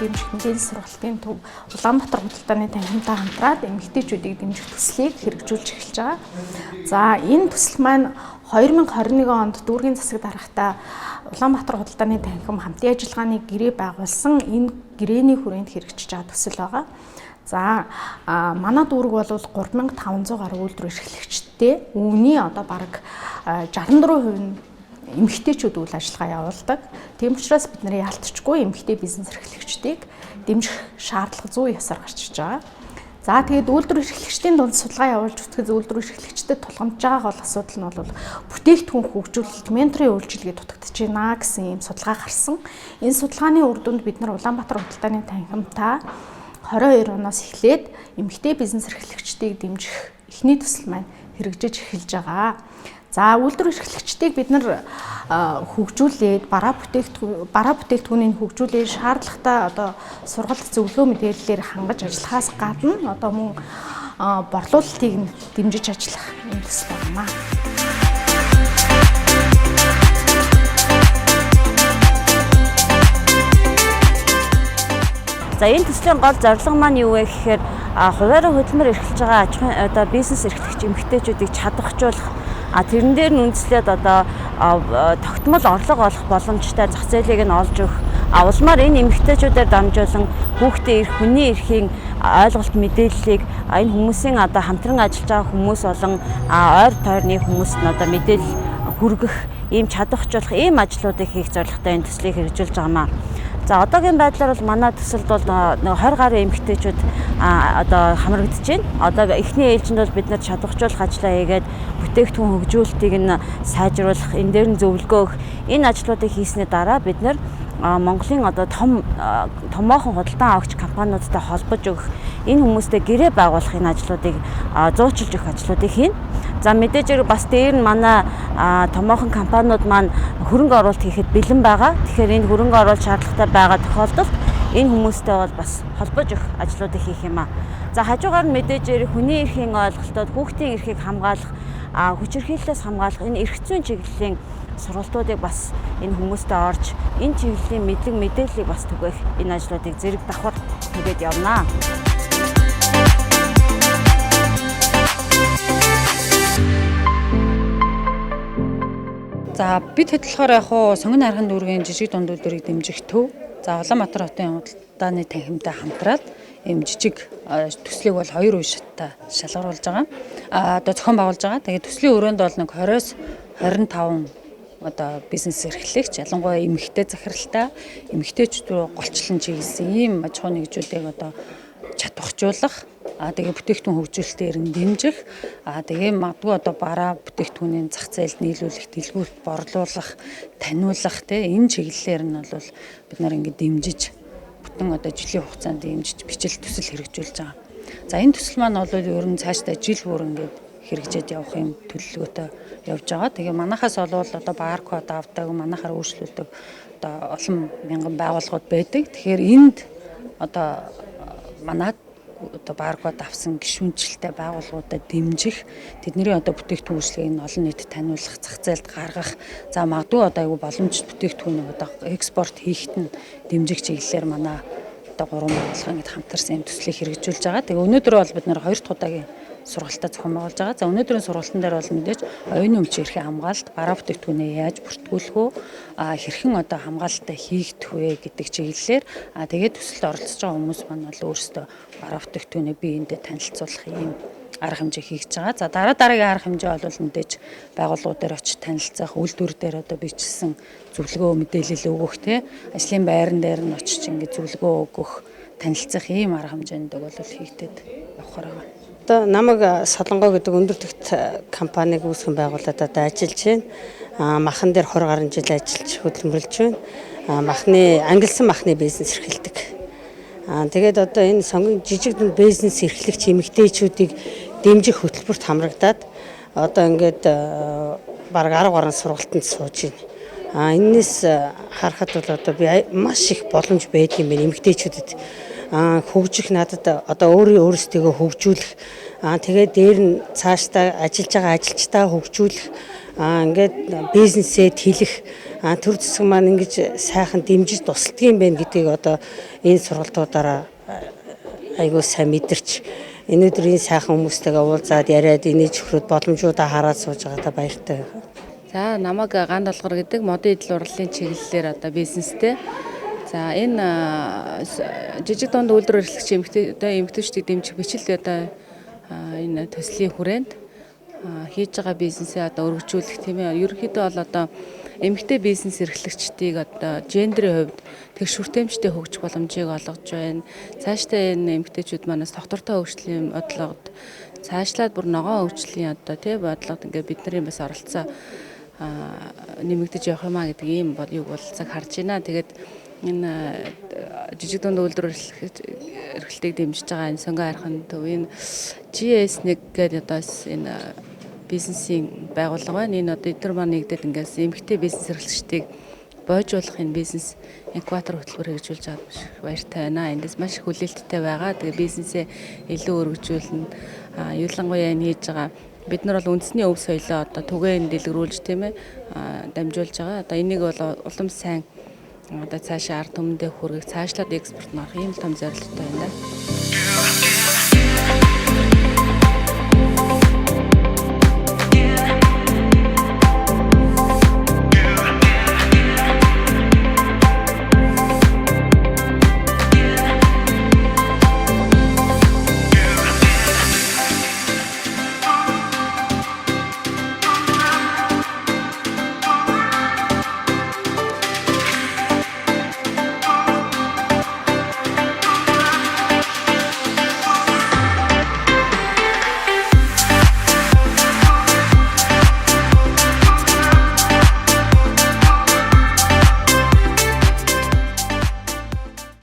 дэмжих мэдээлэл сургалтын төв Улаанбаатар худалдааны танхимтай хамтраад эмэгтэйчүүдийг дэмжих төслийг хэрэгжүүлж эхэлж байгаа. За энэ төсөл маань 2021 онд дүүргийн засаг даргатай Улаанбаатар худалдааны танхим хамтын ажиллагааны гэрээ байгуулсан энэ гэрээний хүрээнд хэрэгжиж байгаа төсөл байгаа. За манай дүүрэг бол 3500 гаруй үйлдвэр эрхлэгчтэй үүний одоо бараг 64% нь эмэгтэйчүүд үйл ажиллагаа явуулдаг. Тийм учраас бид нэр яалтчгүй эмэгтэй бизнес эрхлэгчдийг дэмжих шаардлага 100 ёсоор гарч иж байгаа. За тэгээд үйлдвэр эрхлэгчдийн дунд судалгаа явуулж үзэхэд үйлдвэр эрхлэгчдэд тулгамдж байгаа гол асуудал нь бол бүтээгдэхүүн хөгжүүлэлт менторын үйлчилгээ дутагдж байна гэсэн ийм судалгаа гарсан. Энэ судалгааны үр дүнд бид нар Улаанбаатар худалдааны танхимтай 22 оноос эхлээд эмэгтэй бизнес эрхлэгчдийг дэмжих эхний төсөл маань хэрэгжиж эхэлж байгаа. За үйлдвэр эрхлэгчдийг бид нар хөгжүүлээд бараа бүтээгдэхүүнийг хөгжүүлээ шаардлагатай одоо сургалт зөвлөгөө мэдээллээр хангаж ажиллахаас гадна одоо мөн борлуулалтыг дэмжиж ажиллах юм төсөл байна. За энэ төслийн гол зорилго маань юу вэ гэхээр хуваарь хөдөлмөр эрхэлж байгаа аж ахуйн одоо бизнес эрхлэгч эмэгтэйчүүдийг чадваржуулах тэрэн дээр нь үндэслээд одоо тогтмол орлого олох боломжтой зах зээлийг нь олж өгөх улмаар энэ эмэгтэйчүүдээр дамжуулан хүүхдийн эрх, хүний эрхийн ойлголт мэдээллийг энэ хүмүүсийн одоо хамтран ажиллаж байгаа хүмүүс болон ойр тойрны хүмүүст нь одоо мэдээлэл хүргэх ийм чадваржуулах ийм ажлуудыг хийх зорилготой энэ төслийг хэрэгжүүлж байгаамаа. За одоогийн байдлаар бол манай төсөлд бол 20 гаруй эмэгтэйчүүд одоо хамрагдаж байна. Одоо эхний ээлжинд бол бид нар чадваржуулах ажлаа хийгээд бүтээгдэхүүн хөгжүүлэлтийг нь сайжруулах, энэ дээр нь зөвлөгөө өгөх энэ ажлуудыг хийсний дараа бид нар Монголын одоо томоохон худалдан авагч компаниудтай холбож өгөх, энэ хүмүүстэй гэрээ байгуулах энэ ажлуудыг зуучилж өгөх ажлуудыг хийнэ. За мэдээж бас дээр нь манай томоохон компаниуд маань хөрөнгө оруулалт хийхэд бэлэн байгаа. Тэгэхээр энэ хөрөнгө оруулалт шаардлагатай байгаа тохиолдолд энэ хүмүүстэй бол бас холбож өгөх ажлуудыг хийх юм аа. За хажуугаар нь мэдээж хүний эрхийн ойлголтод хүүхдийн эрхийг хамгаалах, хүч хэрхийллээс хамгаалах энэ эрх зүйн чиглэлийн сургалтуудыг бас энэ хүмүүстэй орж энэ чиглэлийн мэдлэг мэдээллийг бас түгээх энэ ажлуудыг зэрэг давхар хийгээд явнаа. За бид хэд болохоор яг хуу сонгон аргын дүүргийн жижиг дунд үйлдвэрийг дэмжих төв. За Улаанбаатар хотын худалдааны танхимтай хамтраад ийм жижиг төслийг бол 2 үе шаттай шалгаруулж байгаа. Одоо зохион байгуулж байгаа. Тэгээд төслийн өрөөнд бол нэг 20-с 25 одоо бизнес эрхлэгч, ялангуяа эмэгтэй захиралтай, эмэгтэйчүүд рүү голчлон чиглэсэн ийм аж ахуйн нэгжүүдийг одоо чадваржуулах, тэгээ бүтээгдэхүүн хөгжүүлэлтээр нь дэмжих, тэгээ магадгүй одоо бараа бүтээгдэхүүний зах зээлд нийлүүлэх, дэлгүүрт борлуулах, таниулах энэ чиглэлээр нь бол бид нар ингэ дэмжиж бүтэн одоо жилийн хугацаанд дэмжиж бичил төсөл хэрэгжүүлж байгаа. За энэ төсөл маань бол ер нь цаашдаа жил бүр ингээд хэрэгжээд явах юм төлөвлөгөөтэй явж байгаа. Тэгээ манайхаас бол одоо баркод авдаг, манайхаар өөрчлөлдөг одоо олон мянган байгууллагууд байдаг. Тэгэхээр энд одоо манайд одоо баркод авсан гишүүнчлэлтэй байгууллагуудад дэмжих, тэдний одоо бүтээгдэхүүн үйлчлэгийг нь олон нийтэд таниулах, зах зээлд гаргах, за магадгүй одоо айгүй боломжит бүтээгдэхүүнийг одоо экспорт хийхэд нь дэмжих чиглэлээр манай одоо 3 байгууллага ингэж хамтарсан юм төслийг хэрэгжүүлж байгаа. Тэгээ өнөөдөр бол бид нэр 2 дахь удаагийн сургалтад зохион байгуулж байгаа. За өнөөдрийн сургалтын дээр бол мэдээж оюуны өмчийн эрхийн хамгаалалт, бараа бүтээгдэхүүнээ яаж бүртгүүлэх вэ, хэрхэн одоо хамгаалалтаа хийгдэх вэ гэдэг чиглэлээр тэгээд төсөлд оролцож байгаа хүмүүс маань бол өөрсдөө бараа бүтээгдэхүүнээ биеиндээ танилцуулах юм арга хэмжээ хийж байгаа. За дараагийн арга хэмжээ бол мэдээж байгууллагууд дээр очиж танилцах, үйлдвэр дээр одоо бичсэн зөвлөгөө мэдээлэл өгөх, ажлын байран дээр нь очиж ингэж зөвлөгөө өгөх, танилцах ийм арга хэмжээнд бол хийгдээд явахаар байгаа. Одоо намайг Солонгоо гэдэг өндөр тэгт компаниг үүсгэн байгуулад одоо ажиллаж байна. Махан дээр 20 гаруй жил ажиллаж хөдөлмөрлөж байна. Ангилсан махны бизнес эрхэлдэг. Тэгээд одоо энэ сонгон жижиг дунд бизнес эрхлэгч эмэгтэйчүүдийг дэмжих хөтөлбөрт хамрагдаад одоо ингээд бараг 10 гаруй сургалтанд сууж байна. Энээс харахад бол одоо би маш их боломж байдаг юм байна эмэгтэйчүүдэд. Хөгжих надад одоо өөрөөсөө хөгжүүлэх Тэгээд дээр нь цаашдаа ажиллаж байгаа ажилчдаа хөгжүүлэх ингээд бизнесээ тэлэх төр засаг маань ингэж сайхан дэмжиж тусалдгийм байх гэдгийг одоо энэ сургалтуудаараа айгуу сайн мэдэрч энэ өдрийн сайхан хүмүүстэйгээ уулзаад яриад энэ чөхрөд боломжуудаа хараад сууж байгаадаа баяртай байна. За намайг Ган Долгор гэдэг модын идэл урлалын чиглэлээр одоо бизнестэй. За энэ жижиг дунд үйлдвэр эрхлэгч эмэгтэйчдийг дэмжих бичил одоо энэ төслийн хүрээнд хийж байгаа бизнесээ одоо өргөжүүлэх тийм ээ. Ерөнхийдөө бол одоо эмэгтэй бизнес эрхлэгчдийг одоо гендрийн хувьд тэгш хүртээмжтэй хөгжих боломжийг олгож байна. Цаашдаа энэ эмэгтэйчүүд манаас доктортой хөгжлийн бодлогод цаашлаад бүр ногоон хөгжлийн одоо тийм бодлогод ингээд бидний бас оролцоо нэмэгдэж явах юмаа гэдэг ийм юг бол цаг харж байна. Тэгээд энэ жижиг дунд үйлдвэр эрхлэлтийг дэмжиж байгаа энэ сонгон хайрхан төв энэ GS1 гэдэг одоо энэ бизнесийн байгууллага байна. Энэ одоо эдгээр маань нэгдээд ингээс эмэгтэй бизнес эрхлэгчдийг боожуулах энэ бизнес инкубатор хөтөлбөр хэрэгжүүлж байгаа маш баяртай байна. Эндээс маш их хүлээлттэй байгаа. Тэгээ бизнесээ илүү өргөжүүлнэ. Ялангуяа энэ хийж байгаа бид нар бол үндэсний өв соёлоо одоо түгээн дэлгэрүүлж тийм ээ дамжуулж байгаа. Одоо энийг бол улам сайн одоо цаашаа ард түмэндээ хүргэх, цаашлаад экспорт марах ийм том зорилготой байна.